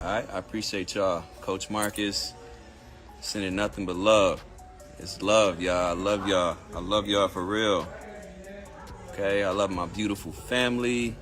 All right, I appreciate y'all. Coach Marcus, sending nothing but love. It's love, y'all. I love y'all. I love y'all for real. Okay, I love my beautiful family.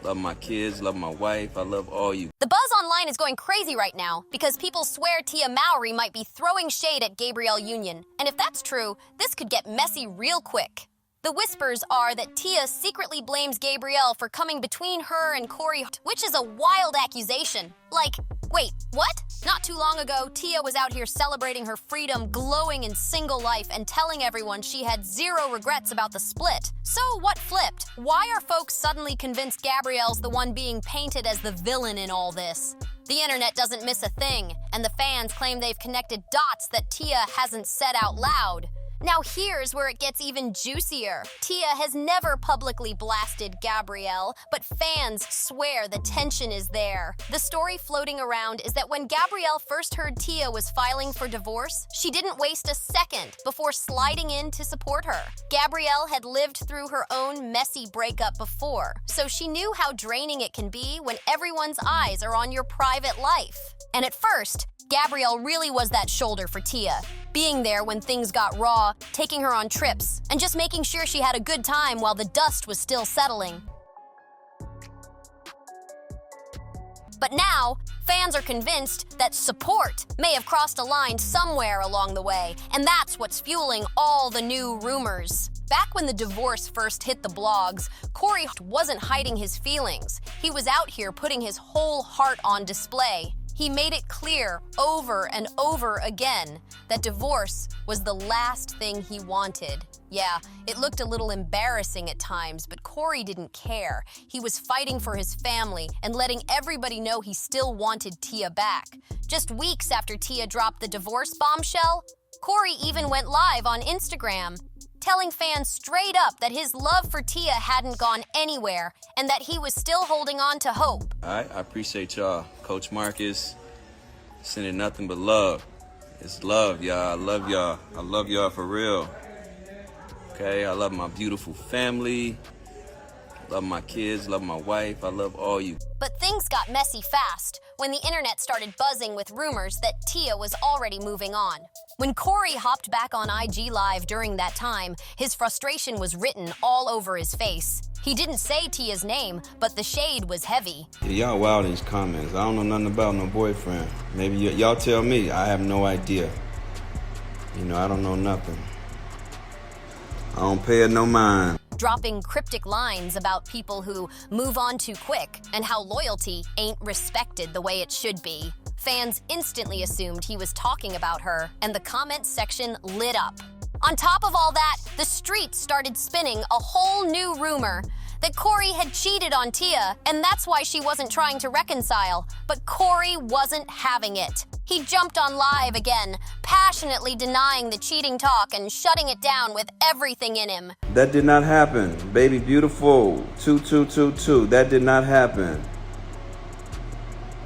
Love my kids, love my wife. I love all you. The buzz online is going crazy right now because people swear Tia Mowry might be throwing shade at Gabrielle Union. And if that's true, this could get messy real quick. The whispers are that Tia secretly blames Gabrielle for coming between her and Corey, which is a wild accusation. Like, wait, what? Not too long ago, Tia was out here celebrating her freedom, glowing in single life, and telling everyone she had zero regrets about the split. So what flipped? Why are folks suddenly convinced Gabrielle's the one being painted as the villain in all this? The internet doesn't miss a thing, and the fans claim they've connected dots that Tia hasn't said out loud. Now here's where it gets even juicier. Tia has never publicly blasted Gabrielle, but fans swear the tension is there. The story floating around is that when Gabrielle first heard Tia was filing for divorce, she didn't waste a second before sliding in to support her. Gabrielle had lived through her own messy breakup before, so she knew how draining it can be when everyone's eyes are on your private life. And at first, Gabrielle really was that shoulder for Tia, being there when things got raw, taking her on trips, and just making sure she had a good time while the dust was still settling. But now, fans are convinced that support may have crossed a line somewhere along the way, and that's what's fueling all the new rumors. Back when the divorce first hit the blogs, Corey wasn't hiding his feelings. He was out here putting his whole heart on display. He made it clear over and over again that divorce was the last thing he wanted. Yeah, it looked a little embarrassing at times, but Corey didn't care. He was fighting for his family and letting everybody know he still wanted Tia back. Just weeks after Tia dropped the divorce bombshell, Corey even went live on Instagram, telling fans straight up that his love for Tia hadn't gone anywhere and that he was still holding on to hope. All right, I appreciate y'all. Coach Marcus, sending nothing but love. It's love, y'all. I love y'all. I love y'all for real. Okay, I love my beautiful family. Love my kids, love my wife. I love all you. But things got messy fast when the internet started buzzing with rumors that Tia was already moving on. When Corey hopped back on IG Live during that time, his frustration was written all over his face. He didn't say Tia's name, but the shade was heavy. Yeah, y'all wild in these comments. I don't know nothing about no boyfriend. Maybe y'all tell me. I have no idea. I don't know nothing. I don't pay it no mind. Dropping cryptic lines about people who move on too quick and how loyalty ain't respected the way it should be. Fans instantly assumed he was talking about her, and the comments section lit up. On top of all that, the streets started spinning a whole new rumor that Corey had cheated on Tia, and that's why she wasn't trying to reconcile. But Corey wasn't having it. He jumped on live again, passionately denying the cheating talk and shutting it down with everything in him. That did not happen. Baby beautiful, 2222. That did not happen.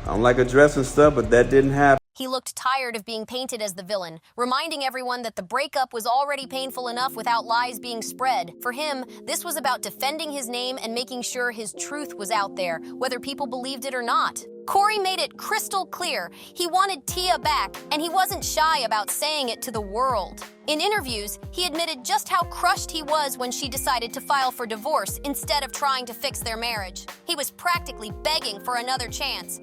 I don't like addressing stuff, but that didn't happen. He looked tired of being painted as the villain, reminding everyone that the breakup was already painful enough without lies being spread. For him, this was about defending his name and making sure his truth was out there, whether people believed it or not. Corey made it crystal clear he wanted Tia back, and he wasn't shy about saying it to the world. In interviews, he admitted just how crushed he was when she decided to file for divorce instead of trying to fix their marriage. He was practically begging for another chance.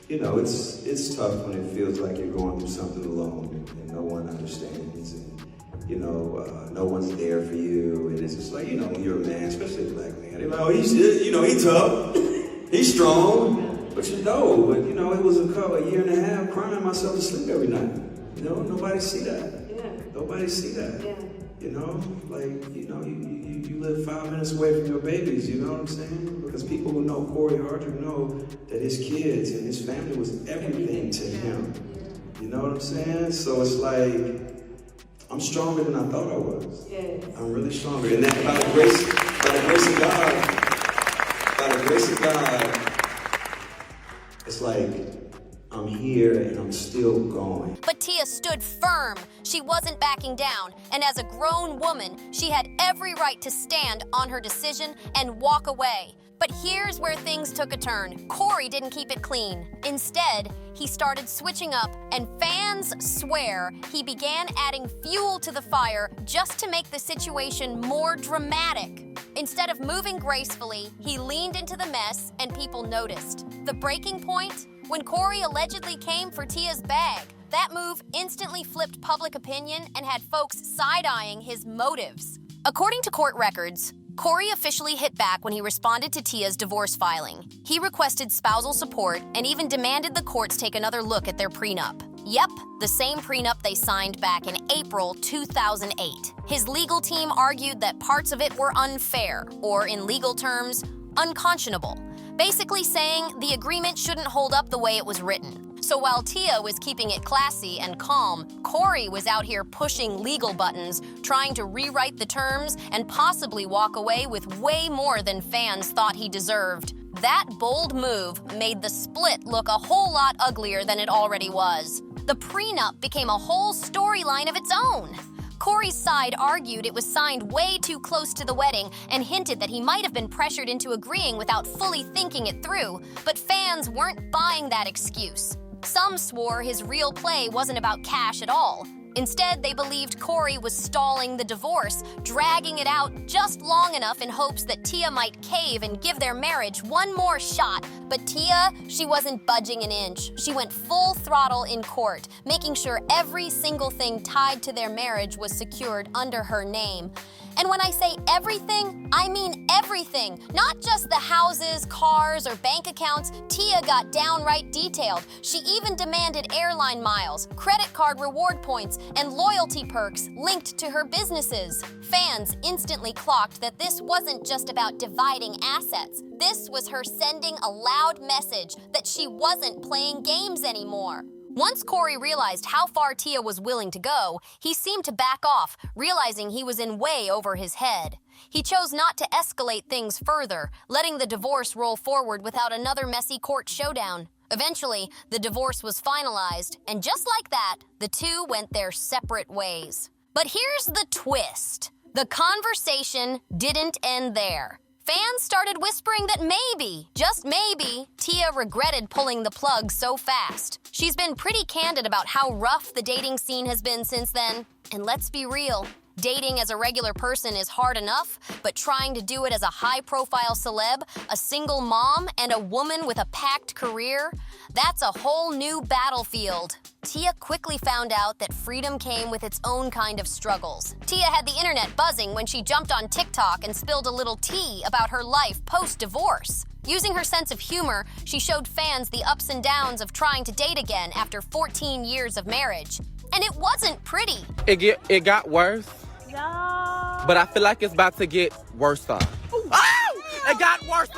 It's tough when it feels like you're going through something alone and no one understands and, no one's there for you. And it's just like, when you're a man, especially a black man, they're like, oh, he's tough, he's strong. But it was a year and a half crying myself to sleep every night. Nobody see that. Yeah. Nobody see that. Yeah. You live 5 minutes away from your babies, you know what I'm saying? Because people who know Corey Hardrick know that his kids and his family was everything to him. You know what I'm saying? So it's like, I'm stronger than I thought I was. Yes. I'm really stronger. And that by the grace of God, it's like, I'm here and I'm still going. But Tia stood firm. She wasn't backing down. And as a grown woman, she had every right to stand on her decision and walk away. But here's where things took a turn. Corey didn't keep it clean. Instead, he started switching up, and fans swear he began adding fuel to the fire just to make the situation more dramatic. Instead of moving gracefully, he leaned into the mess, and people noticed. The breaking point? When Corey allegedly came for Tia's bag. That move instantly flipped public opinion and had folks side-eyeing his motives. According to court records, Corey officially hit back when he responded to Tia's divorce filing. He requested spousal support and even demanded the courts take another look at their prenup. Yep, the same prenup they signed back in April 2008. His legal team argued that parts of it were unfair, or in legal terms, unconscionable, basically saying the agreement shouldn't hold up the way it was written. So while Tia was keeping it classy and calm, Corey was out here pushing legal buttons, trying to rewrite the terms and possibly walk away with way more than fans thought he deserved. That bold move made the split look a whole lot uglier than it already was. The prenup became a whole storyline of its own. Corey's side argued it was signed way too close to the wedding and hinted that he might have been pressured into agreeing without fully thinking it through, but fans weren't buying that excuse. Some swore his real play wasn't about cash at all. Instead, they believed Corey was stalling the divorce, dragging it out just long enough in hopes that Tia might cave and give their marriage one more shot. But Tia, she wasn't budging an inch. She went full throttle in court, making sure every single thing tied to their marriage was secured under her name. And when I say everything, I mean everything. Not just the houses, cars, or bank accounts. Tia got downright detailed. She even demanded airline miles, credit card reward points, and loyalty perks linked to her businesses. Fans instantly clocked that this wasn't just about dividing assets. This was her sending a loud message that she wasn't playing games anymore. Once Corey realized how far Tia was willing to go, he seemed to back off, realizing he was in way over his head. He chose not to escalate things further, letting the divorce roll forward without another messy court showdown. Eventually, the divorce was finalized, and just like that, the two went their separate ways. But here's the twist. The conversation didn't end there. Fans started whispering that maybe, just maybe, Tia regretted pulling the plug so fast. She's been pretty candid about how rough the dating scene has been since then. And let's be real, dating as a regular person is hard enough, but trying to do it as a high-profile celeb, a single mom, and a woman with a packed career, that's a whole new battlefield. Tia quickly found out that freedom came with its own kind of struggles. Tia had the internet buzzing when she jumped on TikTok and spilled a little tea about her life post-divorce. Using her sense of humor, she showed fans the ups and downs of trying to date again after 14 years of marriage. And it wasn't pretty. It got worse, but I feel like it's about to get worse. It got worse.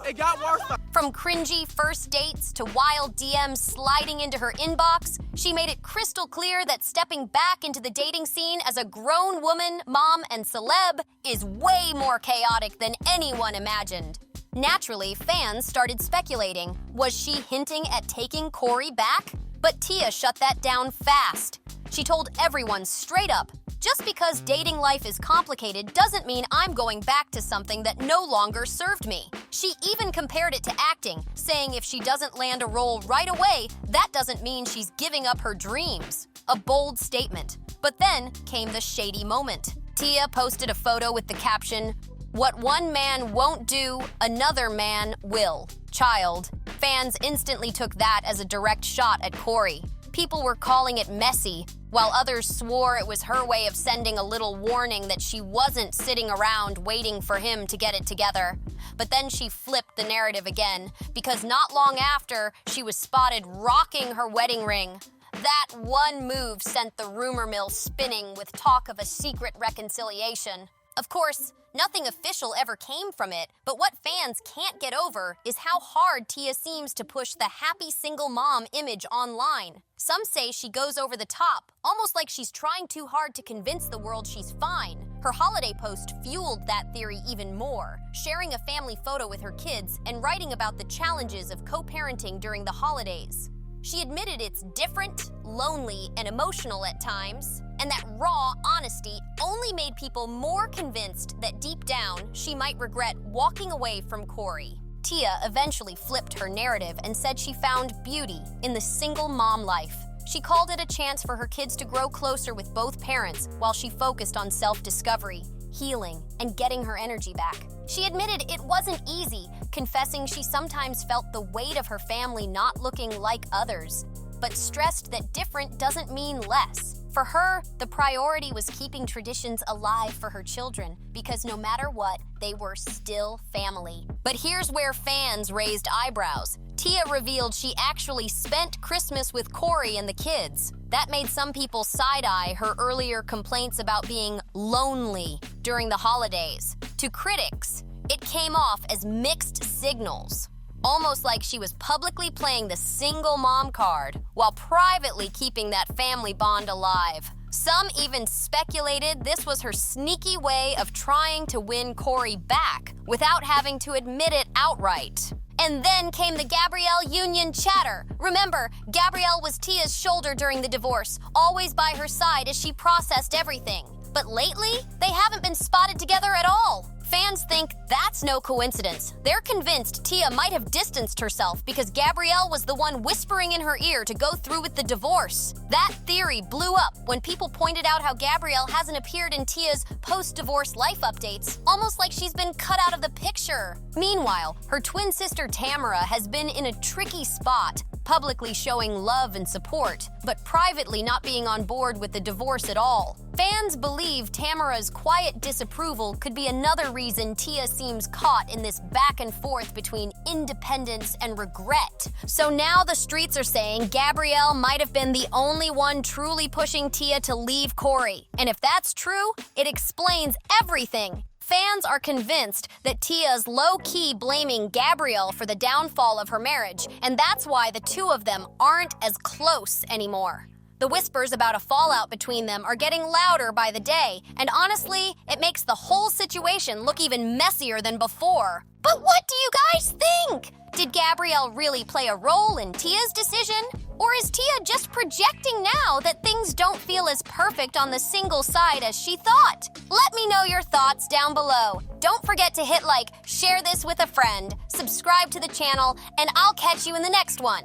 It got worse. From cringy first dates to wild DMs sliding into her inbox, she made it crystal clear that stepping back into the dating scene as a grown woman, mom, and celeb is way more chaotic than anyone imagined. Naturally, fans started speculating. Was she hinting at taking Corey back? But Tia shut that down fast. She told everyone straight up, just because dating life is complicated doesn't mean I'm going back to something that no longer served me. She even compared it to acting, saying if she doesn't land a role right away, that doesn't mean she's giving up her dreams. A bold statement. But then came the shady moment. Tia posted a photo with the caption, "What one man won't do, another man will. Child." Fans instantly took that as a direct shot at Corey. People were calling it messy, while others swore it was her way of sending a little warning that she wasn't sitting around waiting for him to get it together. But then she flipped the narrative again, because not long after, she was spotted rocking her wedding ring. That one move sent the rumor mill spinning with talk of a secret reconciliation. Of course, nothing official ever came from it, but what fans can't get over is how hard Tia seems to push the happy single mom image online. Some say she goes over the top, almost like she's trying too hard to convince the world she's fine. Her holiday post fueled that theory even more, sharing a family photo with her kids and writing about the challenges of co-parenting during the holidays. She admitted it's different, lonely, and emotional at times, and that raw honesty only made people more convinced that deep down she might regret walking away from Corey. Tia eventually flipped her narrative and said she found beauty in the single mom life. She called it a chance for her kids to grow closer with both parents while she focused on self-discovery, healing, and getting her energy back. She admitted it wasn't easy, confessing she sometimes felt the weight of her family not looking like others, but stressed that different doesn't mean less. For her, the priority was keeping traditions alive for her children, because no matter what, they were still family. But here's where fans raised eyebrows. Tia revealed she actually spent Christmas with Corey and the kids. That made some people side-eye her earlier complaints about being lonely during the holidays. To critics, it came off as mixed signals, almost like she was publicly playing the single mom card while privately keeping that family bond alive. Some even speculated this was her sneaky way of trying to win Corey back without having to admit it outright. And then came the Gabrielle Union chatter. Remember, Gabrielle was Tia's shoulder during the divorce, always by her side as she processed everything. But lately, they haven't been spotted together at all. Fans think that's no coincidence. They're convinced Tia might have distanced herself because Gabrielle was the one whispering in her ear to go through with the divorce. That theory blew up when people pointed out how Gabrielle hasn't appeared in Tia's post-divorce life updates, almost like she's been cut out of the picture. Meanwhile, her twin sister Tamara has been in a tricky spot, publicly showing love and support, but privately not being on board with the divorce at all. Fans believe Tamara's quiet disapproval could be another reason Tia seems caught in this back and forth between independence and regret. So now the streets are saying Gabrielle might have been the only one truly pushing Tia to leave Corey. And if that's true, it explains everything. Fans are convinced that Tia's low-key blaming Gabrielle for the downfall of her marriage, and that's why the two of them aren't as close anymore. The whispers about a fallout between them are getting louder by the day, and honestly, it makes the whole situation look even messier than before. But what do you guys think? Did Gabrielle really play a role in Tia's decision? Or is Tia just projecting now that things don't feel as perfect on the single side as she thought? Let me know your thoughts down below. Don't forget to hit like, share this with a friend, subscribe to the channel, and I'll catch you in the next one.